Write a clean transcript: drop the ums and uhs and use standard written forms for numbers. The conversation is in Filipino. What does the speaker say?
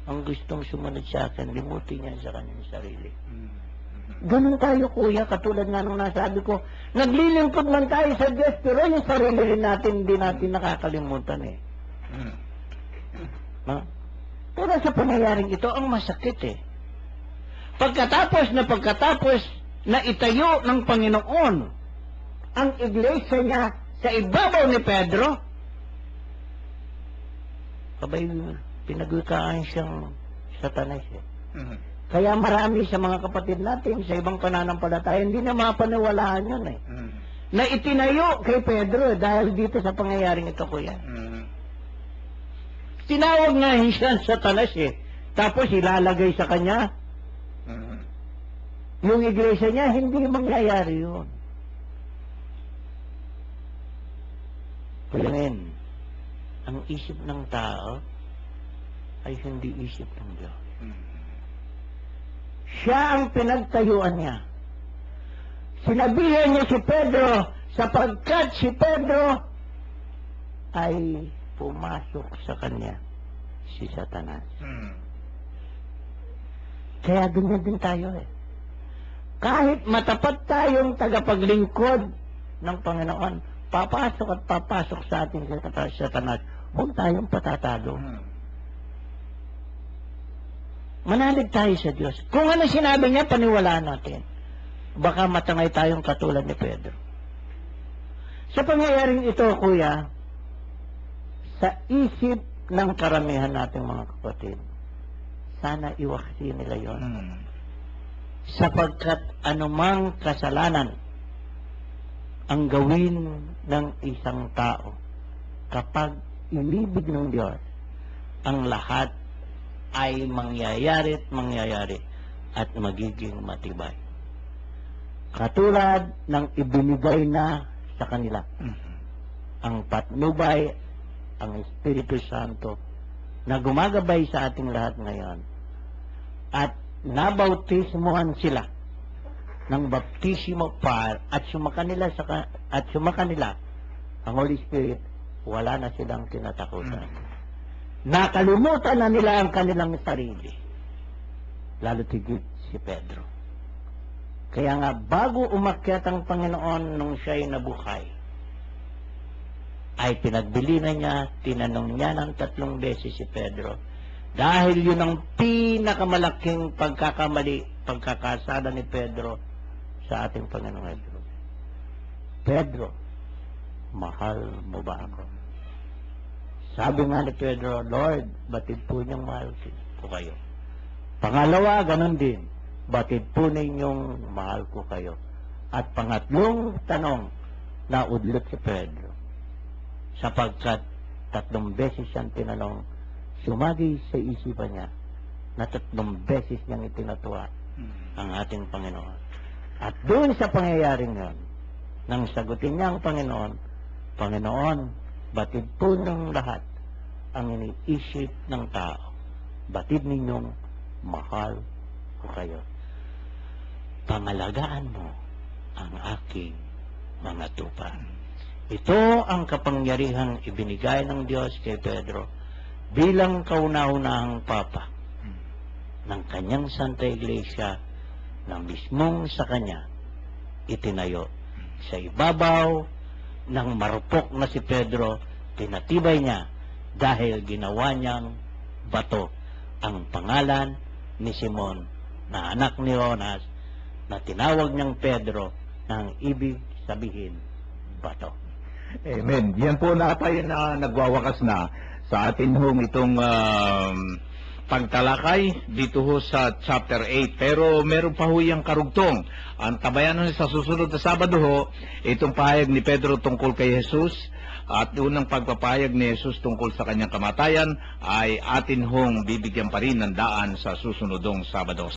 ang gustong sumunod sa akin, limutin niya sa kanyang sarili. Ganun tayo, kuya, katulad nga nung nasabi ko, naglilingkod man tayo sa Diyos, pero yung sarili rin natin, hindi natin nakakalimutan eh. No? Pero sa pangyayaring ito, ang masakit eh. Pagkatapos na itayo ng Panginoon ang iglesia niya sa ibabaw ni Pedro, kabay, pinagwikaan siyang Satanas eh. Kaya marami sa mga kapatid natin sa ibang pananampalataya, hindi na mapaniwalaan yun eh. Na itinayo kay Pedro dahil dito sa pangyayaring ito, kuya. Tinawag nga siya Satanas eh. Tapos ilalagay sa kanya yung iglesia niya, hindi mangyayari yun. Kuyain, ang isip ng tao ay hindi isip ng Diyos. Siya ang pinagtayuan niya. Sinabihan niya si Pedro sapagkat si Pedro ay pumasok sa kanya si Satanas. Kaya ganyan din tayo eh. Kahit matapat tayong tagapaglingkod ng Panginoon, papasok at papasok sa ating Satanas, huwag tayong patatalo. Manalig tayo sa Diyos. Kung ano sinabi niya, paniwalaan natin. Baka matangay tayong katulad ni Pedro. Sa pangyayaring ito, kuya, sa isip ng karamihan nating mga kapatid, sana iwaksi nila yon. Sapagkat anumang kasalanan ang gawin ng isang tao, kapag inibig ng Diyos, ang lahat ay mangyayari at magiging matibay. Katulad ng ibinigay na sa kanila. Ang patnubay, ang Espiritu Santo, na gumagabay sa ating lahat ngayon. At nabautismuhan sila ng baptismo par at sumakanila ang Holy Spirit, wala na silang kinatakutan. Nakalimutan na nila ang kanilang sarili. Lalo tigit si Pedro. Kaya nga, bago umakyat ang Panginoon nung siya'y nabuhay, ay pinagbili na niya, tinanong niya ng 3 beses si Pedro. Dahil yun ang pinakamalaking pagkakasala ni Pedro sa ating Panginoon Jesus. Pedro, mahal mo ba ako? Sabi nga ni Pedro, Lord, batid po niyang mahal ko kayo. Pangalawa, ganun din. Batid po ninyong mahal ko kayo. At pangatlong tanong, naudlot si Pedro. Sapagkat 3 beses siyang tinanong, sumagi sa isipan niya na 3 beses niyang itinatuwa ang ating Panginoon. At doon sa pangyayaring yun, nang sagutin niya ang Panginoon, Panginoon, batid po ng lahat ang iniisip ng tao. Batid ninyong mahal ko kayo. Pangalagaan mo ang aking mga tupa. Ito ang kapangyarihang ibinigay ng Diyos kay Pedro bilang kauna-unahang papa ng kanyang Santa Iglesia na mismong sa kanya itinayo. Sa ibabaw ng marupok na si Pedro, tinatibay niya dahil ginawa niyang bato ang pangalan ni Simon na anak ni Jonas na tinawag niyang Pedro na ang ibig sabihin bato. Amen. Yan po na tayo na nagwawakas na sa atin hong itong pagtalakay dito ho sa chapter 8. Pero meron pa ho yung karugtong. Ang tabayan sa susunod na Sabado ho, itong pahayag ni Pedro tungkol kay Jesus at unang pagpapahayag ni Jesus tungkol sa kanyang kamatayan ay atin hong bibigyan pa rin ng daan sa susunodong Sabado.